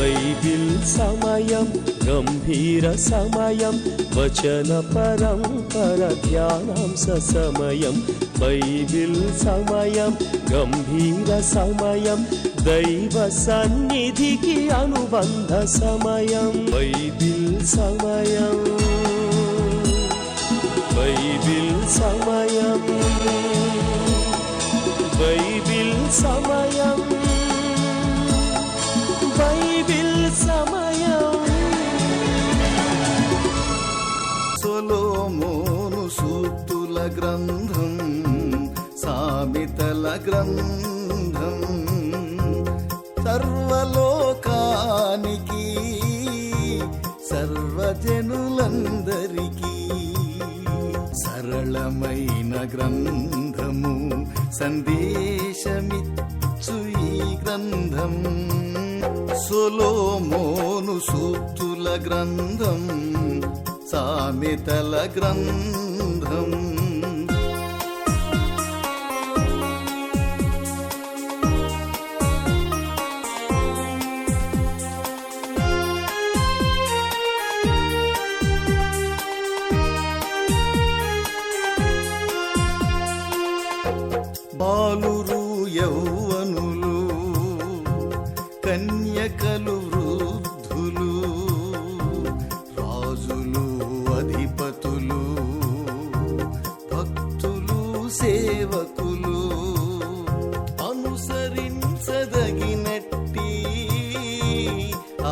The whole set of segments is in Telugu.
బైబిల్ సమయం గంభీర సమయం వచన పరంపర ధ్యానాంశ సమయం. బైబిల్ సమయం గంభీర సమయం దైవ సన్నిధికి అనుబంధ సమయం. బైబిల్ సమయం, బైబిల్ సమయం, బైబిల్ సమయం, బైబిల్ సమయం. సొలొమోను సూక్తుల గ్రంథం, సామెతల గ్రంథం, సర్వలోకానికి సర్వజనులందరికీ సరళమైన గ్రంథము, సందేశమిచ్చు ఈ గ్రంథం. సొలొమోను సూక్తుల గ్రంథం, సామెతల గ్రంథం. బాలురు యౌవనులు, కన్యకలు వృద్ధులు, రాజులు అధిపతులు, భక్తులు సేవకులు అనుసరించదగినట్టి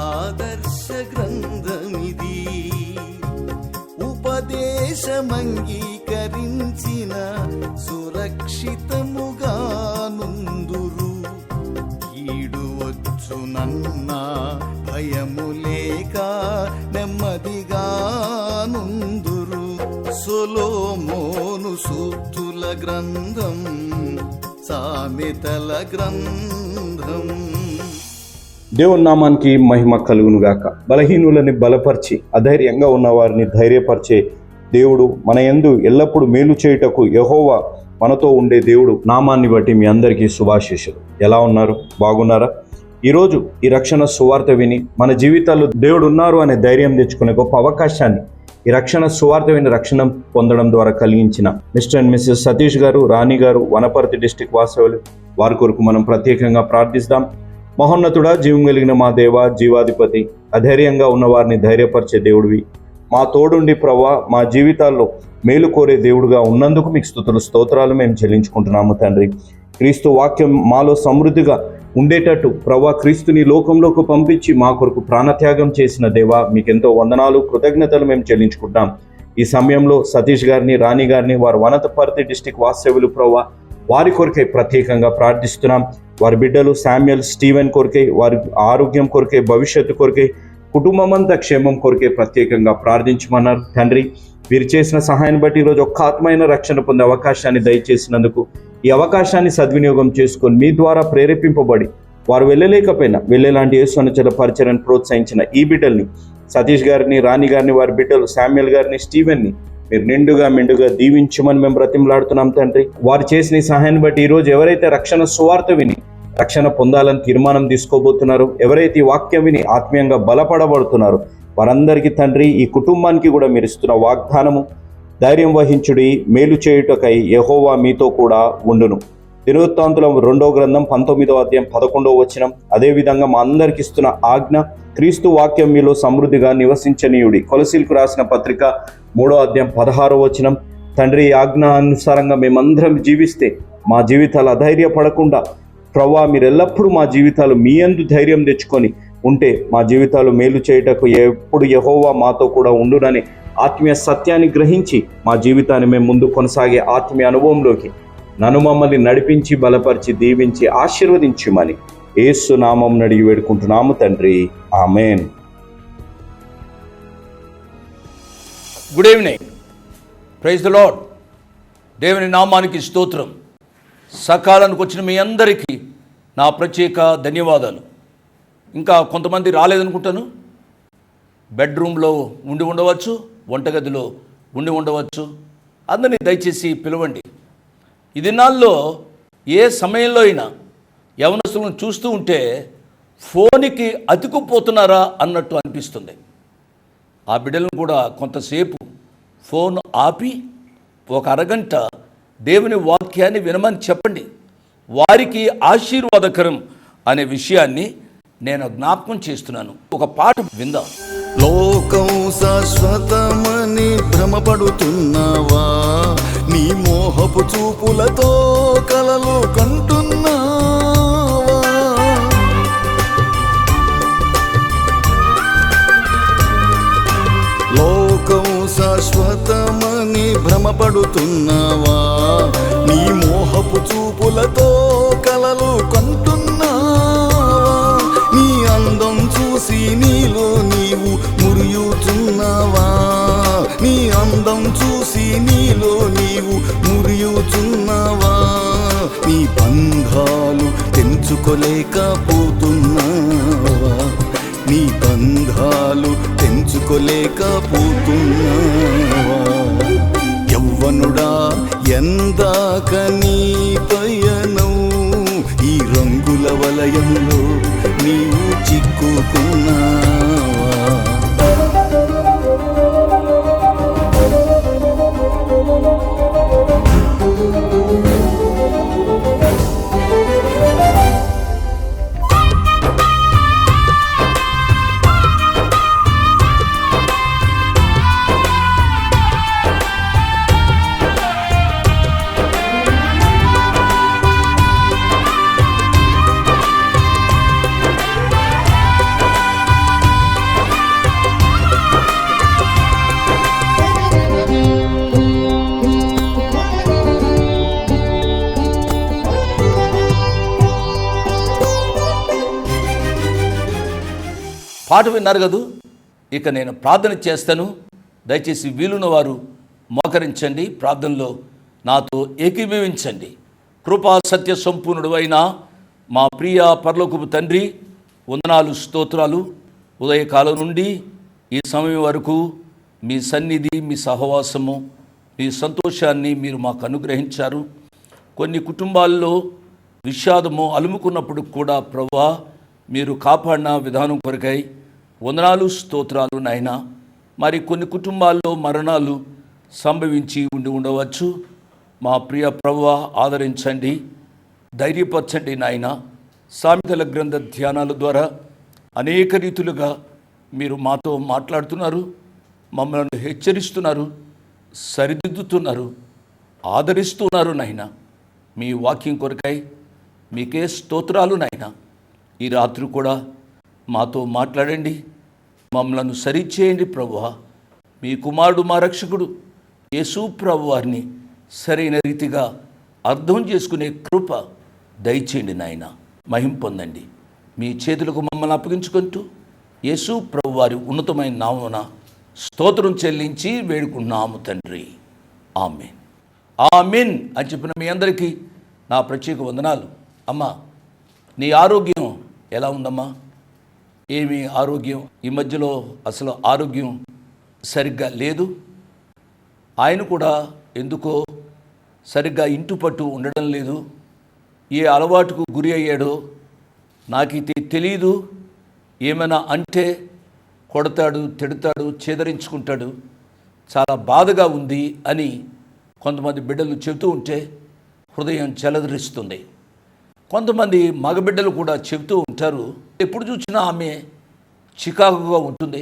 ఆదర్శ గ్రంథమిది. ఉపదేశమంగీకరించిన సురక్షితముగా నుందురు. కీడు వచ్చునన్న భయము లేక నెమ్మదిగా నుందురు. సొలొమోను సూక్తుల గ్రంథం, సామెతల గ్రంథం. దేవుని నామానికి మహిమ కలుగును గాక. బలహీనులని బలపరిచి అధైర్యంగా ఉన్న వారిని ధైర్యపరిచే దేవుడు, మన యందు ఎల్లప్పుడూ మేలు చేయుటకు యెహోవా మనతో ఉండే దేవుడు నామాన్ని బట్టి మీ అందరికీ శుభాశీస్సులు. ఎలా ఉన్నారు? బాగున్నారా? ఈరోజు ఈ రక్షణ సువార్త విని మన జీవితాల్లో దేవుడు ఉన్నారు అనే ధైర్యం తెచ్చుకునే గొప్ప అవకాశాన్ని ఈ రక్షణ సువార్త విని రక్షణ పొందడం ద్వారా కలిగించిన మిస్టర్ అండ్ మిస్సెస్ సతీష్ గారు, రాణి గారు, వనపర్తి డిస్టిక్ వాస్తవులు, వారి కొరకు మనం ప్రత్యేకంగా ప్రార్థిస్తాం. మహోన్నతుడా, జీవం కలిగిన మా దేవ, జీవాధిపతి, అధైర్యంగా ఉన్న వారిని ధైర్యపరిచే దేవుడివి, మా తోడుండి ప్రవ్వా మా జీవితాల్లో మేలు కోరే దేవుడుగా ఉన్నందుకు మీకు స్తుతులు స్తోత్రాలు మేము చెల్లించుకుంటున్నాము తండ్రి. క్రీస్తు వాక్యం మాలో సమృద్ధిగా ఉండేటట్టు ప్రవ్వా క్రీస్తుని లోకంలోకి పంపించి మా కొరకు ప్రాణత్యాగం చేసిన దేవా మీకెంతో వందనాలు, కృతజ్ఞతలు మేము చెల్లించుకుంటాం. ఈ సమయంలో సతీష్ గారిని, రాణి గారిని, వారు వనపర్తి డిస్టిక్ వాస్తవ్యులు ప్రవ్వా వారి కొరకై ప్రత్యేకంగా ప్రార్థిస్తున్నాం. వారి బిడ్డలు శామ్యుయల్, స్టీవెన్ కొరకై, వారి ఆరోగ్యం కొరకై, భవిష్యత్తు కొరకై, కుటుంబం అంతా క్షేమం కొరకే ప్రత్యేకంగా ప్రార్థించమన్నారు తండ్రి. వీరు చేసిన సహాయాన్ని బట్టి ఈరోజు ఒక్క ఆత్మైన రక్షణ పొందే అవకాశాన్ని దయచేసినందుకు ఈ అవకాశాన్ని సద్వినియోగం చేసుకొని మీ ద్వారా ప్రేరేపింపబడి వారు వెళ్ళలేకపోయినా వెళ్ళేలాంటి యేసు అనుచరుల పరిచర్యను ప్రోత్సహించిన ఈ బిడ్డల్ని, సతీష్ గారిని, రాణి గారిని, వారి బిడ్డలు శామ్యుయల్ గారిని, స్టీవెన్ని మీరు నిండుగా మెండుగా దీవించమని మేము బ్రతిమలాడుతున్నాం తండ్రి. వారు చేసిన ఈ సహాయాన్ని బట్టి ఈరోజు ఎవరైతే రక్షణ సువార్త విని రక్షణ పొందాలని తీర్మానం తీసుకోబోతున్నారు, ఎవరైతే ఈ వాక్యం విని ఆత్మీయంగా బలపడబడుతున్నారు, వారందరికీ తండ్రి ఈ కుటుంబానికి కూడా మీరు ఇస్తున్న వాగ్దానము, ధైర్యం వహించుడి, మేలు చేయుటకై యెహోవా మీతో కూడా ఉండును. దినవృత్తాంతుల 2వ గ్రంథం 19వ అధ్యాయం 11వ వచనం. అదేవిధంగా మా అందరికి ఇస్తున్న ఆజ్ఞ, క్రీస్తు వాక్యం మీలో సమృద్ధిగా నివసించనీయుడి. కొలసీలకు రాసిన పత్రిక 3వ అధ్యాయం 16వ వచనం. తండ్రి ఈ ఆజ్ఞ అనుసారంగా మేమందరం జీవిస్తే మా జీవితాలు అధైర్యపడకుండా ప్రవ్వా మీరు ఎల్లప్పుడూ మా జీవితాలు మీ యందు ధైర్యం తెచ్చుకొని ఉంటే మా జీవితాలు మేలు చేయుటకు ఎప్పుడు యెహోవా మాతో కూడా ఉండునని ఆత్మీయ సత్యాన్ని గ్రహించి మా జీవితాన్ని మేము ముందు కొనసాగే ఆత్మీయ అనుభవంలోకి నన్ను మమ్మల్ని నడిపించి బలపరిచి దీవించి ఆశీర్వదించుమని యేసు నామం అడిగి వేడుకుంటున్నాము తండ్రి, amen. Good evening, praise the Lord. దేవుని నామానికి స్తోత్రం. సకాలానికి వచ్చిన మీ అందరికీ నా ప్రత్యేక ధన్యవాదాలు. ఇంకా కొంతమంది రాలేదనుకుంటాను. బెడ్రూమ్లో ఉండి ఉండవచ్చు, వంటగదిలో ఉండి ఉండవచ్చు. అందరినీ దయచేసి పిలవండి. ఈ దినాల్లో ఏ సమయంలో అయినా యవనస్తులను చూస్తూ ఉంటే ఫోన్కి అతుకుపోతున్నారా అన్నట్టు అనిపిస్తుంది. ఆ బిడ్డలను కూడా కొంతసేపు ఫోన్ ఆపి ఒక అరగంట దేవుని వాక్యాన్ని వినమని చెప్పండి. వారికి ఆశీర్వాదకరం అనే విషయాన్ని నేను జ్ఞాపకం చేస్తున్నాను. ఒక పాట విందాం. లోకం శాశ్వతమని భ్రమపడుతున్నావా? నీ మోహపు చూపులతో కలలు కంటున్నావా? లోకం శాశ్వతమని భ్రమపడుతున్నావా? నీ మోహపు చూపులతో కలలు కంటున్నావా? నీ అందం చూసి నీలో నీవు మురియుచున్నావా? నీ అందం చూసి నీలో నీవు మురియుచున్నావా? నీ బంధాలు తెంచుకోలేకపోతున్నావా? నీ బంధాలు తెంచుకోలేకపోతున్నావా? యవ్వనుడా, ఎందాక నీ పయనం? ఈ రంగుల వలయంలో నీవు చిక్కుకున్నావా? పాట విన్నారు కదూ. ఇక నేను ప్రార్థన చేస్తాను. దయచేసి వీలున్న వారు మోకరించండి, ప్రార్థనలో నాతో ఏకీభవించండి. కృపా సత్య సంపూర్ణుడు అయిన మా ప్రియ పరలోకపు తండ్రి, వందనాలు, స్తోత్రాలు. ఉదయకాలం నుండి ఈ సమయం వరకు మీ సన్నిధి, మీ సహవాసము, మీ సంతోషాన్ని మీరు మాకు అనుగ్రహించారు. కొన్ని కుటుంబాల్లో విషాదము అలుముకున్నప్పుడు కూడా ప్రభువా మీరు కాపాడిన విధానం కొరకై వందనాలు, స్తోత్రాలు నాయనా. మరి కొన్ని కుటుంబాల్లో మరణాలు సంభవించి ఉండవచ్చు. మా ప్రియ ప్రభువా ఆదరించండి, ధైర్యపరచండి నాయనా. సామెతల గ్రంథ ధ్యానాల ద్వారా అనేక రీతులుగా మీరు మాతో మాట్లాడుతున్నారు, మమ్మల్ని హెచ్చరిస్తున్నారు, సరిదిద్దుతున్నారు, ఆదరిస్తున్నారు నాయనా. మీ వాక్యం కొరకై మీకే స్తోత్రాలు నాయనా. ఈ రాత్రి కూడా మాతో మాట్లాడండి, మమ్మలను సరిచేయండి ప్రభువా. మీ కుమారుడు, మా రక్షకుడు యేసు ప్రభువారిని సరైన రీతిగా అర్థం చేసుకునే కృప దయచేయండి నాయన. మహిమ పొందండి. మీ చేతులకు మమ్మల్ని అప్పగించుకుంటూ యేసు ప్రభువారి ఉన్నతమైన నామమున స్తోత్రం చెల్లించి వేడుకున్నాము తండ్రి. ఆమేన్, ఆమేన్ అని చెప్పిన మీ అందరికీ నా ప్రత్యేక వందనాలు. అమ్మా, నీ ఆరోగ్యం ఎలా ఉందమ్మా? ఏమి ఆరోగ్యం? ఈ మధ్యలో అసలు ఆరోగ్యం సరిగ్గా లేదు. ఆయన కూడా ఎందుకో సరిగ్గా ఇంటి పట్టు ఉండడం లేదు. ఏ అలవాటుకు గురి అయ్యాడో నాకైతే తెలియదు. ఏమైనా అంటే కొడతాడు, తిడతాడు, చేదరించుకుంటాడు. చాలా బాధగా ఉంది అని కొంతమంది బిడ్డలు చెబుతూ ఉంటే హృదయం చెలదరిస్తుంది. కొంతమంది మగబిడ్డలు కూడా చెబుతూ ఉంటారు, ఎప్పుడు చూసినా ఆమె చికాకుగా ఉంటుంది,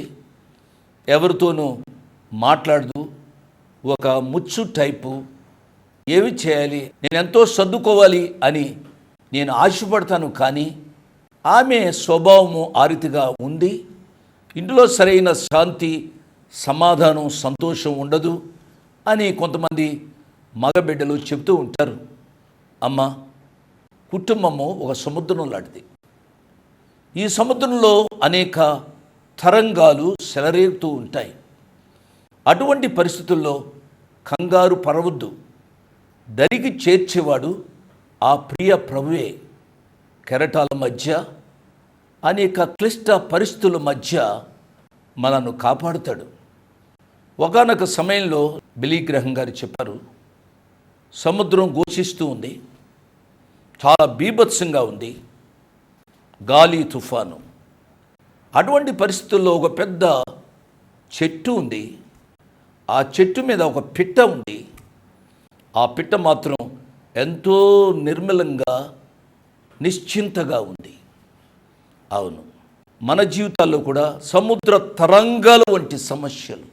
ఎవరితోనూ మాట్లాడదు, ఒక ముచ్చు టైపు. ఏమి చేయాలి, నేను ఎంతో సర్దుకోవాలి అని నేను ఆశపడతాను, కానీ ఆమె స్వభావము ఆ రీతిగా ఉంది. ఇంట్లో సరైన శాంతి, సమాధానం, సంతోషం ఉండదు అని కొంతమంది మగబిడ్డలు చెబుతూ ఉంటారు. అమ్మ, కుటుంబము ఒక సముద్రం లాంటిది. ఈ సముద్రంలో అనేక తరంగాలు సెలరేగుతూ ఉంటాయి. అటువంటి పరిస్థితుల్లో కంగారు పడవద్దు. దరికి చేర్చేవాడు ఆ ప్రియ ప్రభువే. కెరటాల మధ్య, అనేక క్లిష్ట పరిస్థితుల మధ్య మనను కాపాడుతాడు. ఒకానొక సమయంలో బిలీ గ్రహం గారు చెప్పారు, సముద్రం ఘోషిస్తూ ఉంది, చాలా బీభత్సంగా ఉంది, గాలి తుఫాను. అటువంటి పరిస్థితుల్లో ఒక పెద్ద చెట్టు ఉంది. ఆ చెట్టు మీద ఒక పిట్ట ఉంది. ఆ పిట్ట మాత్రం ఎంతో నిర్మలంగా నిశ్చింతగా ఉంది. అవును, మన జీవితాల్లో కూడా సముద్ర తరంగాలు వంటి సమస్యలు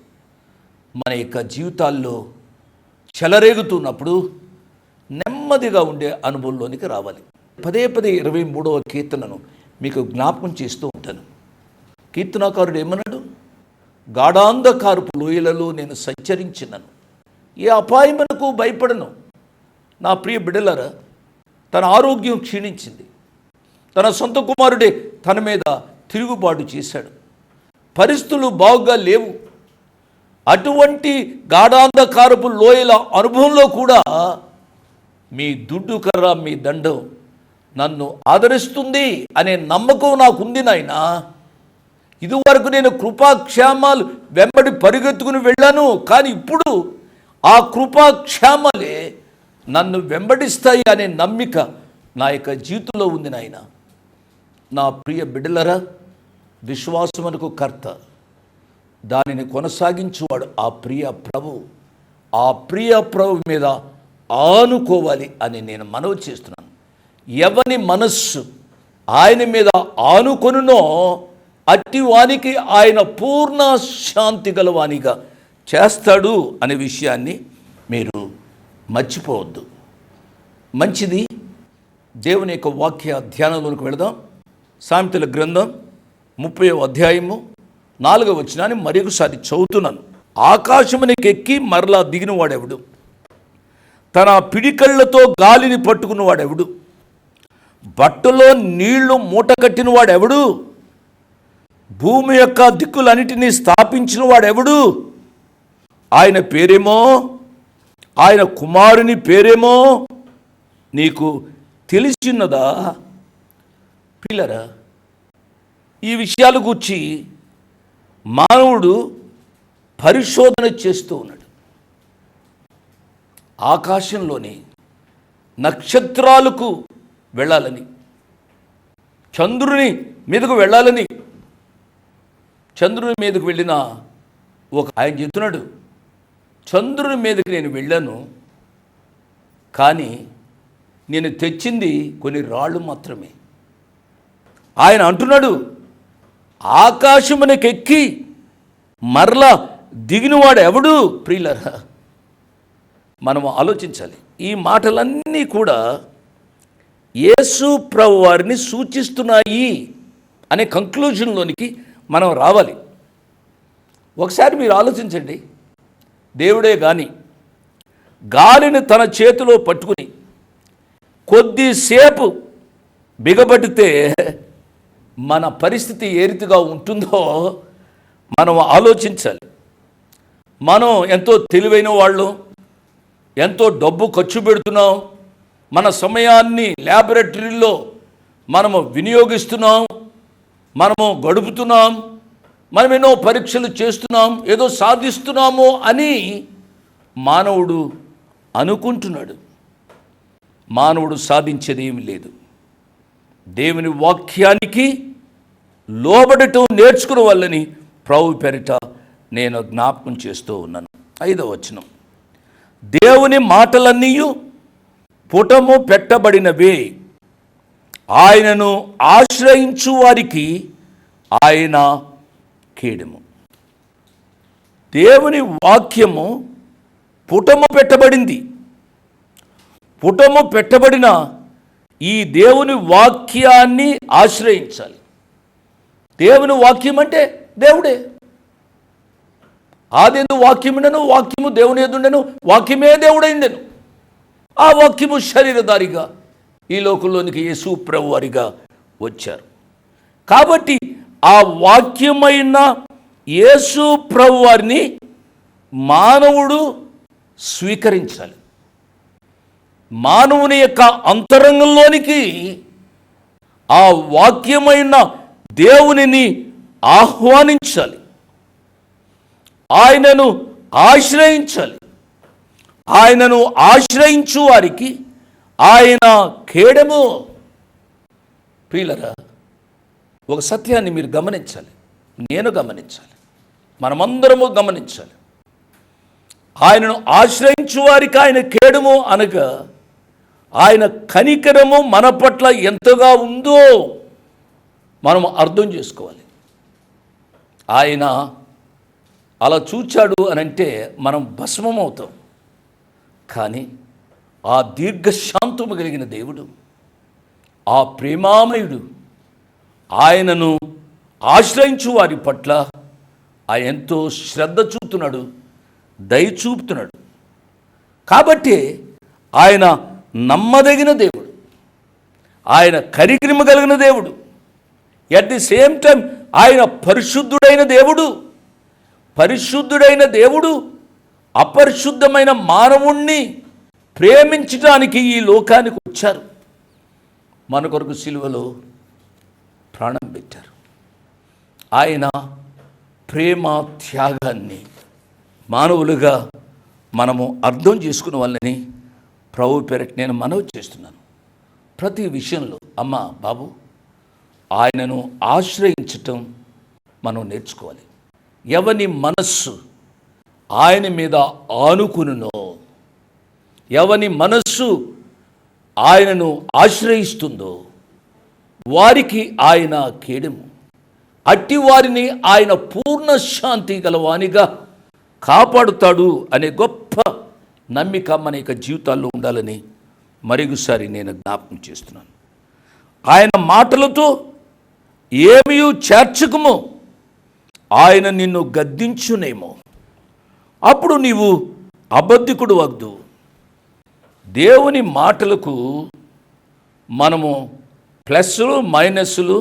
మన యొక్క జీవితాల్లో చెలరేగుతున్నప్పుడు నెమ్మదిగా ఉండే అనుభవంలోనికి రావాలి. పదే 23వ కీర్తనను మీకు జ్ఞాపకం చేస్తూ ఉంటాను. కీర్తనాకారుడు ఏమన్నాడు? గాఢాంధకారపు లోయలలో నేను సంచరించినను, ఏ అపాయమునకు భయపడను. నా ప్రియ బిడ్డలారా, తన ఆరోగ్యం క్షీణించింది. తన సొంత కుమారుడే తన మీద తిరుగుబాటు చేశాడు. పరిస్థితులు బాగుగా లేవు. అటువంటి గాఢాంధకారపు లోయల అనుభవంలో కూడా మీ దుడ్డు కర్ర, మీ దండం నన్ను ఆదరిస్తుంది అనే నమ్మకం నాకుంది నాయనా. ఇదివరకు నేను కృపాక్షేమాలు వెంబడి పరిగెత్తుకుని వెళ్ళాను, కానీ ఇప్పుడు ఆ కృపాక్షేమాలే నన్ను వెంబడిస్తాయి అనే నమ్మిక నా యొక్క జీవితంలో ఉంది నాయన. నా ప్రియ బిడ్డలరా, విశ్వాసమునకు కర్త, దానిని కొనసాగించువాడు ఆ ప్రియ ప్రభు. ఆ ప్రియ ప్రభు మీద ఆనుకోవాలి అని నేను మనవి చేస్తున్నాను. ఎవని మనస్సు ఆయన మీద ఆనుకొనునో అట్టి వానికి ఆయన పూర్ణ శాంతి గలవానిగా చేస్తాడు అనే విషయాన్ని మీరు మర్చిపోవద్దు. మంచిది, దేవుని యొక్క వాక్య ధ్యానంలోకి వెళదాం. సామెతల గ్రంథం 30వ అధ్యాయము 4వ వచనాన్ని మరొకసారి చదువుతున్నాను. ఆకాశమునికెక్కి మరలా దిగినవాడెవడు? తన పిడికళ్లతో గాలిని పట్టుకున్నవాడెవడు? బట్టలో నీళ్లు మూట కట్టినవాడెవడు? భూమి యొక్క దిక్కులన్నిటినీ స్థాపించిన వాడెవడు? ఆయన పేరేమో, ఆయన కుమారుని పేరేమో నీకు తెలిసిన్నదా? పిల్లరా, ఈ విషయాల గురించి మానవుడు పరిశోధన చేస్తూ ఉన్నాడు. ఆకాశంలోని నక్షత్రాలకు వెళ్ళాలని, చంద్రుని మీదకు వెళ్ళాలని, చంద్రుని మీదకు వెళ్ళిన ఆయన చెప్తున్నాడు, చంద్రుని మీదకి నేను వెళ్ళాను, కానీ నేను తెచ్చింది కొన్ని రాళ్ళు మాత్రమే. ఆయన అంటున్నాడు, ఆకాశమునకెక్కి మరలా దిగినవాడు ఎవడు? ప్రియులరా, మనం ఆలోచించాలి. ఈ మాటలన్నీ కూడా యేసు ప్రభు వారిని సూచిస్తున్నాయి అనే కంక్లూజన్లోనికి మనం రావాలి. ఒకసారి మీరు ఆలోచించండి. దేవుడే కానీ గాలిని తన చేతిలో పట్టుకుని కొద్దిసేపు బిగబడితే మన పరిస్థితి ఏ రీతిగా ఉంటుందో మనం ఆలోచించాలి. మనం ఎంతో తెలివైన వాళ్ళు, ఎంతో డబ్బు ఖర్చు పెడుతున్నాం, మన సమయాన్ని ల్యాబొరేటరీలో మనము వినియోగిస్తున్నాం, మనము గడుపుతున్నాం, మనం ఎన్నో పరీక్షలు చేస్తున్నాం, ఏదో సాధిస్తున్నాము అని మానవుడు అనుకుంటున్నాడు. మానవుడు సాధించేది ఏమి లేదు. దేవుని వాక్యానికి లోబడటం నేర్చుకునే వాళ్ళని ప్రభు పేరిట నేను జ్ఞాపకం చేస్తూ ఉన్నాను. 5వ వచనం, దేవుని మాటలన్నీ పుటము పెట్టబడినవే, ఆయనను ఆశ్రయించు వారికి ఆయన కేడము. దేవుని వాక్యము పుటము పెట్టబడింది. పుటము పెట్టబడిన ఈ దేవుని వాక్యాన్ని ఆశ్రయించాలి. దేవుని వాక్యం అంటే దేవుడే. ఆదెందు వాక్యముండెను, వాక్యము దేవుని యందుండెను, వాక్యమే దేవుడైండెను. ఆ వాక్యము శరీరధారిగా ఈ లోకంలోనికి యేసు ప్రభు వారిగా వచ్చారు. కాబట్టి ఆ వాక్యమైన యేసు ప్రభు వారిని మానవుడు స్వీకరించాలి. మానవుని యొక్క అంతరంగంలోనికి ఆ వాక్యమైన దేవునిని ఆహ్వానించాలి, ఆయనను ఆశ్రయించాలి. ఆయనను ఆశ్రయించు వారికి ఆయన కేడము. ప్రియులరా, ఒక సత్యాన్ని మీరు గమనించాలి, నేను గమనించాలి, మనమందరము గమనించాలి. ఆయనను ఆశ్రయించు వారికి ఆయన కేడము అనగా ఆయన కనికరము మన పట్ల ఎంతగా ఉందో మనం అర్థం చేసుకోవాలి. ఆయన అలా చూచాడు అనంటే మనం భస్మం అవుతాం. కానీ ఆ దీర్ఘశాంతము కలిగిన దేవుడు, ఆ ప్రేమామయుడు ఆయనను ఆశ్రయించు వారి పట్ల ఆయన ఎంతో శ్రద్ధ చూపుతున్నాడు, దయ చూపుతున్నాడు. కాబట్టి ఆయన నమ్మదగిన దేవుడు, ఆయన కనికరము కలిగిన దేవుడు. ఎట్ ది సేమ్ టైం ఆయన పరిశుద్ధుడైన దేవుడు. పరిశుద్ధుడైన దేవుడు అపరిశుద్ధమైన మానవుణ్ణి ప్రేమించడానికి ఈ లోకానికి వచ్చారు. మన కొరకు సిలువలో ప్రాణం పెట్టారు. ఆయన ప్రేమ త్యాగాన్ని మానవులుగా మనము అర్థం చేసుకునే వాళ్ళని ప్రభు పేరట నేను మనవి చేస్తున్నాను. ప్రతి విషయంలో అమ్మ బాబు ఆయనను ఆశ్రయించటం మనం నేర్చుకోవాలి. ఎవని మనస్సు ఆయన మీద ఆనుకునునో, ఎవని మనస్సు ఆయనను ఆశ్రయిస్తుందో వారికి ఆయన కేడము. అట్టి వారిని ఆయన పూర్ణ శాంతి గలవానిగా కాపాడుతాడు అనే గొప్ప నమ్మిక మన యొక్క జీవితాల్లో ఉండాలని మరొకసారి నేను జ్ఞాపకం చేస్తున్నాను. ఆయన మాటలతో ఏమీ చేర్చకము, ఆయన నిన్ను గద్దించునేమో, అప్పుడు నీవు అబద్ధికుడు వద్దు. దేవుని మాటలకు మనము ప్లస్లు మైనస్లు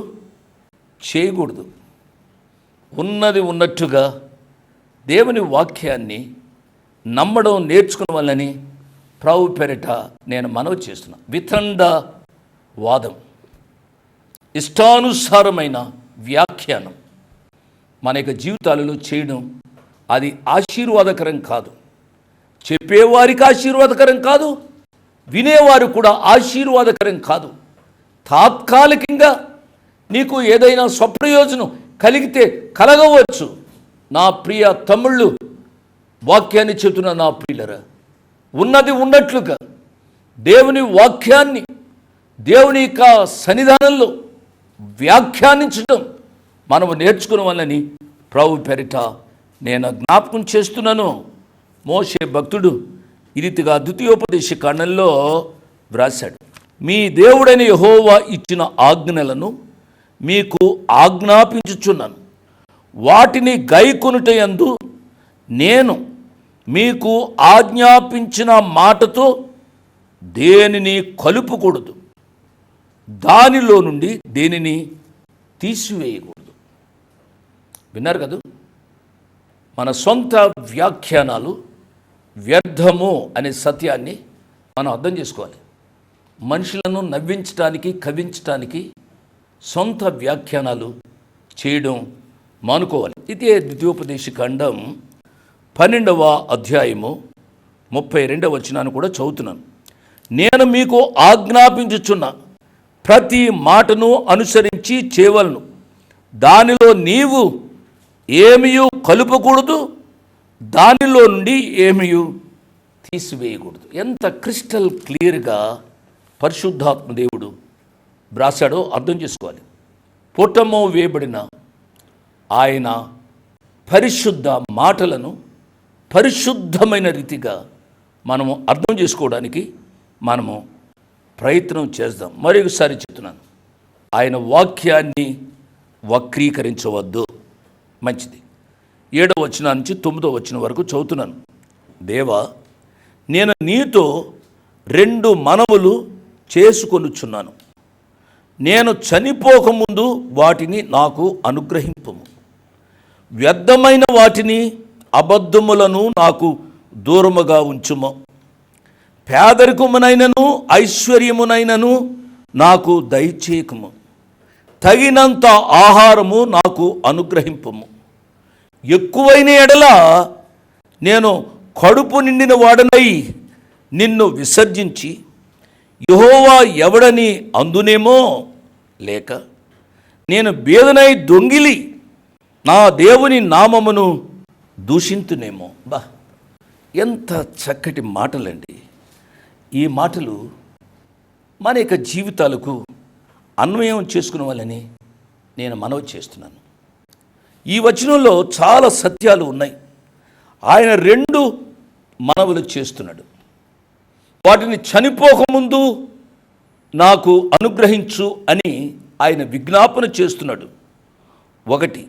చేయకూడదు. ఉన్నది ఉన్నట్టుగా దేవుని వాక్యాన్ని నమ్మడం నేర్చుకున్న వాళ్ళని ప్రభు పేరిట నేను మనవి చేస్తున్నా. వితండ వాదం, ఇష్టానుసారమైన వ్యాఖ్యానం మన యొక్క జీవితాలలో చేయడం అది ఆశీర్వాదకరం కాదు. చెప్పేవారికి ఆశీర్వాదకరం కాదు, వినేవారు కూడా ఆశీర్వాదకరం కాదు. తాత్కాలికంగా నీకు ఏదైనా స్వప్రయోజనం కలిగితే కలగవచ్చు. నా ప్రియ తమ్ముళ్ళు, వాక్యాన్ని చెబుతున్న నా ప్రియులరా, ఉన్నది ఉన్నట్లుగా దేవుని వాక్యాన్ని దేవుని యొక్క సన్నిధానంలో వ్యాఖ్యానించడం మనము నేర్చుకున్న వాళ్ళని ప్రభు పేరిట నేను జ్ఞాపకం చేస్తున్నాను. మోషే భక్తుడు ఈ రీతిగా ద్వితీయోపదేశ కాండంలో వ్రాశాడు. మీ దేవుడైన యెహోవా ఇచ్చిన ఆజ్ఞలను మీకు ఆజ్ఞాపించుచున్నాను, వాటిని గైకొనుటయందు నేను మీకు ఆజ్ఞాపించిన మాటతో దేనిని కలుపుకూడదు, దానిలో నుండి దేనిని తీసివేయకూడదు. విన్నారు కదా, మన సొంత వ్యాఖ్యానాలు వ్యర్థము అనే సత్యాన్ని మనం అర్థం చేసుకోవాలి. మనుషులను నవ్వించడానికి, కవించడానికి సొంత వ్యాఖ్యానాలు చేయడం మానుకోవాలి. ఇదే ద్వితీయోపదేశ కాండం 12వ అధ్యాయము 32వ వచనాన్ని కూడా చదువుతున్నాను. నేను మీకు ఆజ్ఞాపించుచున్న ప్రతి మాటను అనుసరించి చేయవలను, దానిలో నీవు ఏమీ కలుపకూడదు, దానిలో నుండి ఏమీ తీసివేయకూడదు. ఎంత క్రిస్టల్ క్లియర్గా పరిశుద్ధాత్మ దేవుడు వ్రాసాడో అర్థం చేసుకోవాలి. పుటమో వేయబడిన ఆయన పరిశుద్ధ మాటలను పరిశుద్ధమైన రీతిగా మనము అర్థం చేసుకోవడానికి మనము ప్రయత్నం చేద్దాం. మరొకసారి చెప్తున్నాను, ఆయన వాక్యాన్ని వక్రీకరించవద్దు. మంచిది. 7వ వచనం నుంచి 9వ వచనం వరకు చదువుతున్నాను. దేవా, నేను నీతో 2 మనవులు చేసుకొనుచున్నాను, నేను చనిపోకముందు వాటిని నాకు అనుగ్రహింపుము. వ్యర్థమైన వాటిని, అబద్ధములను నాకు దూరముగా ఉంచుము. పేదరికమునైనను ఐశ్వర్యమునైనను నాకు దయచేయకము. తగినంత ఆహారము నాకు అనుగ్రహింపుము. ఎక్కువైన ఎడల నేను కడుపు నిండిన వాడనై నిన్ను విసర్జించి యెహోవా ఎవడని అందునేమో, లేక నేను బేదనై దొంగిలి నా దేవుని నామమును దూషింతునేమో. బా, ఎంత చక్కటి మాటలండి. ఈ మాటలు మన యొక్క జీవితాలకు అన్వయం చేసుకునే వాళ్ళని నేను మనవి చేస్తున్నాను. ఈ వచనంలో చాలా సత్యాలు ఉన్నాయి. ఆయన 2 మనవులు చేస్తున్నాడు. వాటిని చనిపోకముందు నాకు అనుగ్రహించు అని ఆయన విజ్ఞాపన చేస్తున్నాడు. 1,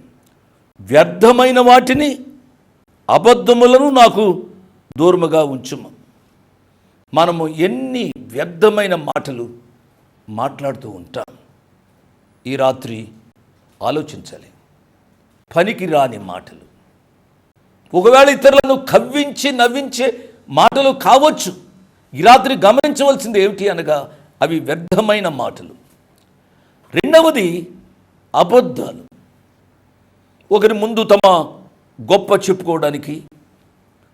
వ్యర్థమైన వాటిని, అబద్ధములను నాకు దూరముగా ఉంచుము. మనము ఎన్ని వ్యర్థమైన మాటలు మాట్లాడుతూ ఉంటాం. ఈ రాత్రి ఆలోచించాలి. పనికి రాని మాటలు, ఒకవేళ ఇతరులను కవ్వించి నవ్వించే మాటలు కావచ్చు. ఈ రాత్రి గమనించవలసింది ఏమిటి అనగా అవి వ్యర్థమైన మాటలు. 2వది అబద్ధాలు. ఒకరి ముందు తమ గొప్ప చెప్పుకోవడానికి,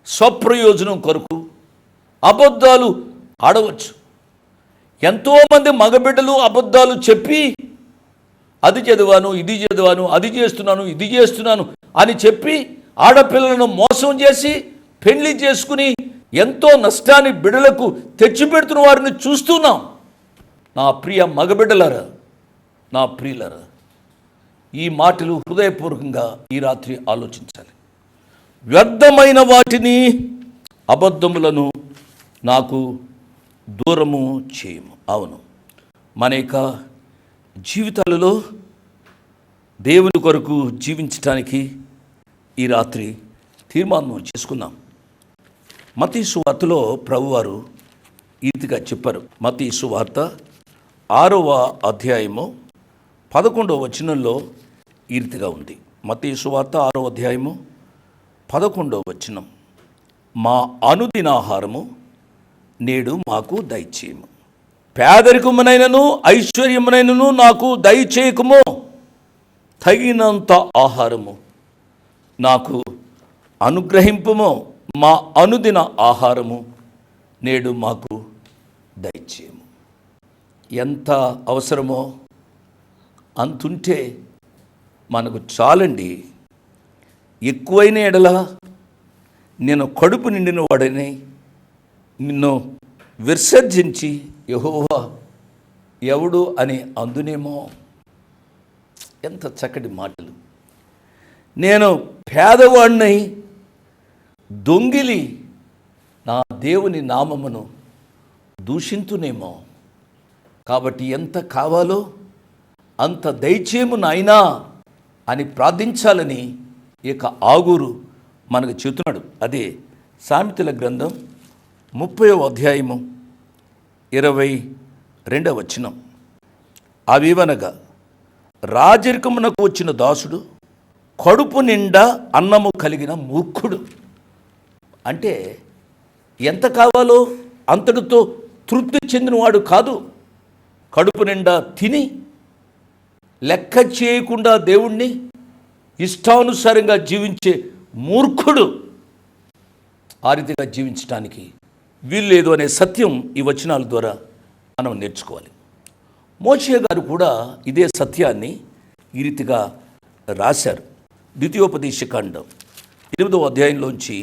స్వప్రయోజనం కొరకు అబద్ధాలు ఆడవచ్చు. ఎంతోమంది మగబిడ్డలు అబద్ధాలు చెప్పి అది చదివాను, ఇది చదివాను, అది చేస్తున్నాను, ఇది చేస్తున్నాను అని చెప్పి ఆడపిల్లలను మోసం చేసి పెళ్లి చేసుకుని ఎంతో నష్టాన్ని బిడ్డలకు తెచ్చిపెడుతున్న వారిని చూస్తున్నాం. నా ప్రియ మగబిడ్డలారా, నా ప్రియులరా, ఈ మాటలు హృదయపూర్వకంగా ఈ రాత్రి ఆలోచించాలి. వ్యర్థమైన వాటిని, అబద్ధములను నాకు దూరము చేయము. అవును, మన యొక్క జీవితాలలో దేవుని కొరకు జీవించడానికి ఈ రాత్రి తీర్మానం చేసుకుందాం. మత్తయి సువార్తలో ప్రభువారు ఈ రీతిగా చెప్పారు. మత్తయి సువార్త 6వ అధ్యాయము 11వ వచనంలో ఈ రీతిగా ఉంది. మత్తయి సువార్త 6వ అధ్యాయము 11వ వచనం, మా అనుదినాహారము నేడు మాకు దయచేయము, పేదరికమునైనను ఐశ్వర్యమునైనను నాకు దయచేయకము, తగినంత ఆహారము నాకు అనుగ్రహింపము, మా అనుదిన ఆహారము నేడు మాకు దయచేయము. ఎంత అవసరమో అంతుంటే మనకు చాలండి. ఎక్కువైన ఎడల నేను కడుపు నిండిన వాడని నిన్ను విసర్జించి యెహోవా ఎవడు అని అందునేమో. ఎంత చక్కటి మాటలు. నేను పేదవాడినై దొంగిలి నా దేవుని నామమును దూషింతునేమో. కాబట్టి ఎంత కావాలో అంత దయచేయము నాయనా అని ప్రార్థించాలని ఇక ఆగూరు మనకు చెబుతున్నాడు. అదే సామెతల గ్రంథం 30వ అధ్యాయము 22వ వచనం. అవివనగా రాజరికమునకు వచ్చిన దాసుడు కడుపు నిండా అన్నము కలిగిన మూర్ఖుడు. అంటే ఎంత కావాలో అంతటితో తృప్తి చెందినవాడు కాదు. కడుపు నిండా తిని లెక్క చేయకుండా దేవుణ్ణి ఇష్టానుసారంగా జీవించే మూర్ఖుడు. ఆ రీతిగా జీవించడానికి వీల్లేదు అనే సత్యం ఈ వచనాల ద్వారా మనం నేర్చుకోవాలి. మోషే గారు కూడా ఇదే సత్యాన్ని ఈ రీతిగా రాశారు. ద్వితీయోపదేశకాండం 8వ అధ్యాయంలోంచి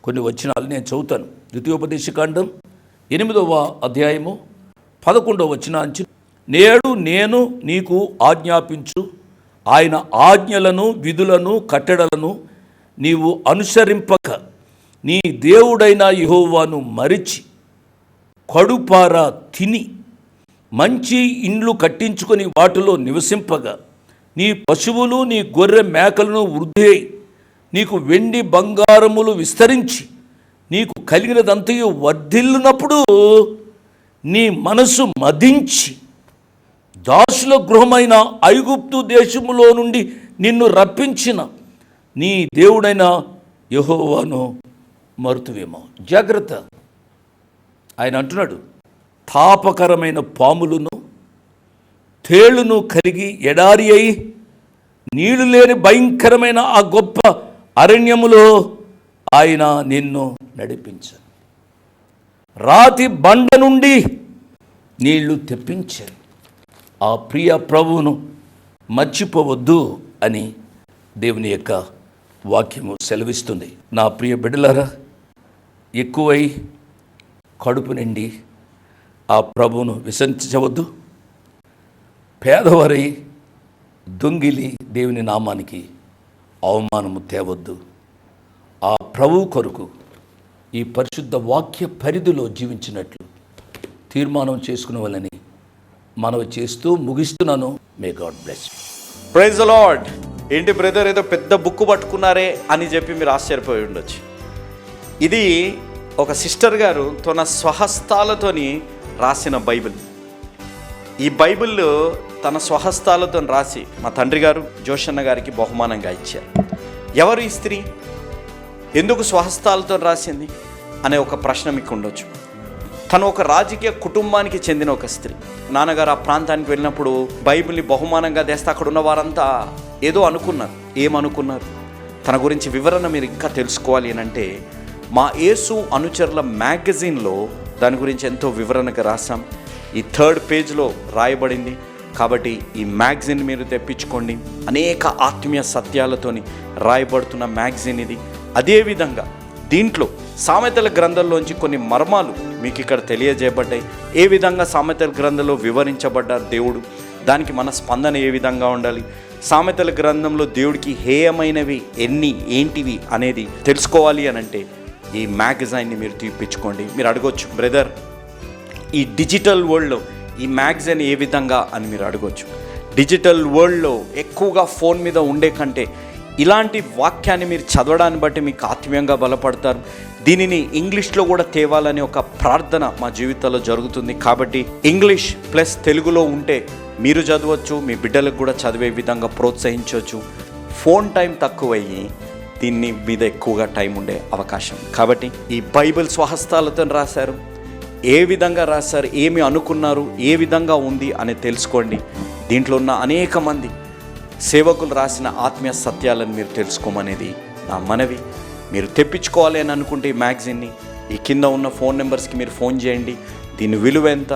కొన్ని వచనాలు నేను చదువుతాను. ద్వితీయోపదేశకాండం 8వ అధ్యాయము 11వ వచనాంచి, నేడు నేను నీకు ఆజ్ఞాపించు ఆయన ఆజ్ఞలను, విధులను, కట్టడలను నీవు అనుసరింపక నీ దేవుడైన యెహోవాను మరిచి కడుపారా తిని మంచి ఇండ్లు కట్టించుకొని వాటిలో నివసింపగా నీ పశువులు నీ గొర్రె మేకలను వృద్ధి అయి నీకు వెండి బంగారములు విస్తరించి నీకు కలిగినదంతయు వర్ధిల్లునప్పుడు నీ మనసు మదించి దాసుల గృహమైన ఐగుప్తు దేశములో నుండి నిన్ను రప్పించిన నీ దేవుడైన యెహోవాను మరుతువేమో. జాగ్రత్త. ఆయన అంటున్నాడు, తాపకరమైన పాములను తేళ్లను కలిగి ఎడారి అయి నీళ్లు లేని భయంకరమైన ఆ గొప్ప అరణ్యములో ఆయన నిన్ను నడిపించాడు. రాతి బండ నుండి నీళ్లు తెప్పించాడు. ఆ ప్రియ ప్రభువును మర్చిపోవద్దు అని దేవుని యొక్క వాక్యము సెలవిస్తుంది. నా ప్రియ బిడ్డలారా, ఎక్కువై కడుపు నిండి ఆ ప్రభువును విసర్జించవద్దు. పేదవారై దొంగిలి దేవుని నామానికి అవమానము తేవద్దు. ఆ ప్రభువు కొరకు ఈ పరిశుద్ధ వాక్య పరిధిలో జీవించినట్లు తీర్మానం చేసుకునే వాళ్ళని మనవి చేస్తూ ముగిస్తున్నాను. May God bless you. Praise the Lord. ఏంటి బ్రదర్, ఏదో పెద్ద బుక్ పట్టుకున్నారే అని చెప్పి మీరు ఆశ్చర్యపోయి ఉండొచ్చు. ఇది ఒక సిస్టర్ గారు తన స్వహస్తాలతోని రాసిన బైబిల్. ఈ బైబిల్ తన స్వహస్తాలతో రాసి మా తండ్రి గారు జోషన్న గారికి బహుమానంగా ఇచ్చారు. ఎవరు ఈ స్త్రీ, ఎందుకు స్వహస్తాలతో రాసింది అనే ఒక ప్రశ్న మీకు ఉండొచ్చు. తను ఒక రాజకీయ కుటుంబానికి చెందిన ఒక స్త్రీ. నాన్నగారు ఆ ప్రాంతానికి వెళ్ళినప్పుడు బైబిల్ని బహుమానంగా తెస్తే అక్కడ ఉన్న వారంతా ఏదో అనుకున్నారు. ఏమనుకున్నారు? తన గురించి వివరణ మీరు ఇంకా తెలుసుకోవాలి అని అంటే మా యేసు అనుచరుల మ్యాగజైన్లో దాని గురించి ఎంతో వివరణగా రాసాం. ఈ 3rd పేజ్లో రాయబడింది. కాబట్టి ఈ మ్యాగజైన్ మీరు తెప్పించుకోండి. అనేక ఆత్మీయ సత్యాలతోని రాయబడుతున్న మ్యాగజైన్ ఇది. అదేవిధంగా దీంట్లో సామెతల గ్రంథంలోంచి కొన్ని మర్మాలు మీకు ఇక్కడ తెలియజేయబడ్డాయి. ఏ విధంగా సామెతల గ్రంథంలో వివరించబడ్డారు దేవుడు, దానికి మన స్పందన ఏ విధంగా ఉండాలి, సామెతల గ్రంథంలో దేవుడికి హేయమైనవి ఎన్ని ఏంటివి అనేది తెలుసుకోవాలి అని అంటే ఈ మ్యాగజైన్ని మీరు తీపించుకోండి. మీరు అడగొచ్చు, బ్రదర్ ఈ డిజిటల్ వరల్డ్లో ఈ మ్యాగజైన్ ఏ విధంగా అని మీరు అడగొచ్చు. డిజిటల్ వరల్డ్లో ఎక్కువగా ఫోన్ మీద ఉండే కంటే ఇలాంటి వాక్యాన్ని మీరు చదవడాన్ని బట్టి మీకు ఆత్మీయంగా బలపడతారు. దీనిని ఇంగ్లీష్లో కూడా తేవాలనే ఒక ప్రార్థన మా జీవితాల్లో జరుగుతుంది. కాబట్టి ఇంగ్లీష్ ప్లస్ తెలుగులో ఉంటే మీరు చదవచ్చు, మీ బిడ్డలకు కూడా చదివే విధంగా ప్రోత్సహించవచ్చు. ఫోన్ టైం తక్కువయ్యి దీన్ని మీద ఎక్కువగా టైం ఉండే అవకాశం. కాబట్టి ఈ బైబిల్ స్వహస్తాలతో రాశారు. ఏ విధంగా రాశారు, ఏమి అనుకున్నారు, ఏ విధంగా ఉంది అని తెలుసుకోండి. దీంట్లో ఉన్న అనేక మంది సేవకులు రాసిన ఆత్మీయ సత్యాలను మీరు తెలుసుకోమనేది నా మనవి. మీరు తెప్పించుకోవాలి అని అనుకుంటే ఈ మ్యాగజైన్ని ఈ కింద ఉన్న ఫోన్ నెంబర్స్కి మీరు ఫోన్ చేయండి. దీని విలువ ఎంత,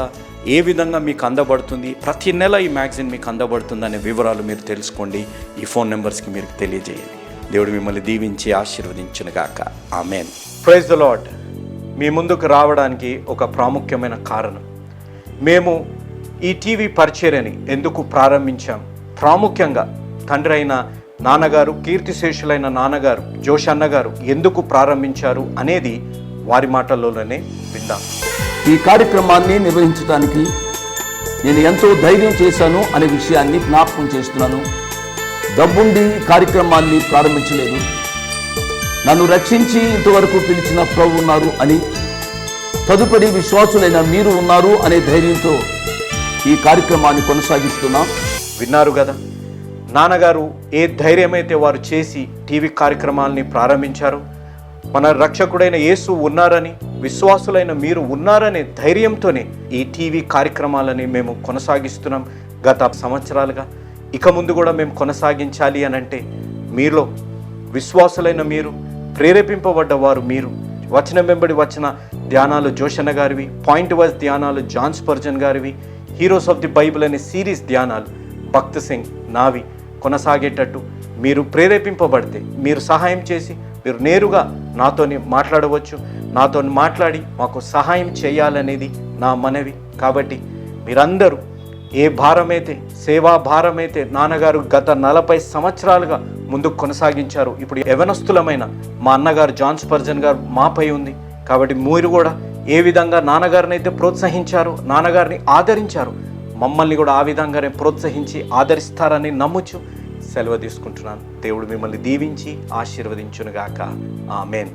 ఏ విధంగా మీకు అందబడుతుంది, ప్రతి నెల ఈ మ్యాగజైన్ మీకు అందబడుతుంది అనే వివరాలు మీరు తెలుసుకోండి. ఈ ఫోన్ నెంబర్స్కి మీరు తెలియజేయండి. దేవుడు మిమ్మల్ని దీవించి ఆశీర్వదించునుగాక. ఆమెన్. Praise the Lord. మీ ముందుకు రావడానికి ఒక ప్రాముఖ్యమైన కారణం, మేము ఈ టీవీ పరిచర్యని ఎందుకు ప్రారంభించాం, ప్రాముఖ్యంగా తండ్రి అయిన నాన్నగారు, కీర్తిశేషులైన నాన్నగారు జోషన్న గారు ఎందుకు ప్రారంభించారు అనేది వారి మాటల్లోనే విందాం. ఈ కార్యక్రమాన్ని నిర్వహించడానికి నేను ఎంతో ధైర్యం చేశాను అనే విషయాన్ని జ్ఞాపకం చేస్తున్నాను. డబ్బుండి కార్యక్రమాన్ని ప్రారంభించలేదు. నన్ను రక్షించి ఇంతవరకు పిలిచిన ప్రభు ఉన్నారు అని, తదుపరి విశ్వాసులైన మీరు ఉన్నారు అనే ధైర్యంతో ఈ కార్యక్రమాన్ని కొనసాగిస్తున్నాం. విన్నారు కదా, నాన్నగారు ఏ ధైర్యమైతే వారు చేసి టీవీ కార్యక్రమాలని ప్రారంభించారు. మన రక్షకుడైన యేసు ఉన్నారని, విశ్వాసులైన మీరు ఉన్నారనే ధైర్యంతోనే ఈ టీవీ కార్యక్రమాలని మేము కొనసాగిస్తున్నాం గత సంవత్సరాలుగా. ఇక ముందు కూడా మేము కొనసాగించాలి అని అంటే మీలో విశ్వాసులైన మీరు, ప్రేరేపింపబడ్డవారు మీరు, వచనం వెంబడి వచ్చిన ధ్యానాలు జోషన్న గారివి, పాయింట్ వైజ్ ధ్యానాలు జాన్ స్పర్జన్ గారివి, హీరోస్ ఆఫ్ ది బైబిల్ అనే సిరీస్ ధ్యానాలు భక్త్ సింగ్ నావి కొనసాగేటట్టు మీరు ప్రేరేపింపబడితే, మీరు సహాయం చేసి మీరు నేరుగా నాతోని మాట్లాడవచ్చు. నాతో మాట్లాడి మాకు సహాయం చేయాలనేది నా మనవి. కాబట్టి మీరందరూ ఏ భారమైతే, సేవా భారమైతే నాన్నగారు గత 40 సంవత్సరాలుగా ముందుకు కొనసాగించారు, ఇప్పుడు యవనస్తులమైన మా అన్నగారు జాన్ స్పర్జన్ గారు మాపై ఉంది. కాబట్టి మీరు కూడా ఏ విధంగా నాన్నగారిని అయితే ప్రోత్సహించారు, నాన్నగారిని ఆదరించారు, మమ్మల్ని కూడా ఆ విధంగానే ప్రోత్సహించి ఆదరిస్తారని నమ్ముచు సెలవు తీసుకుంటున్నాను. దేవుడు మిమ్మల్ని దీవించి ఆశీర్వదించునుగాక. ఆమేన్.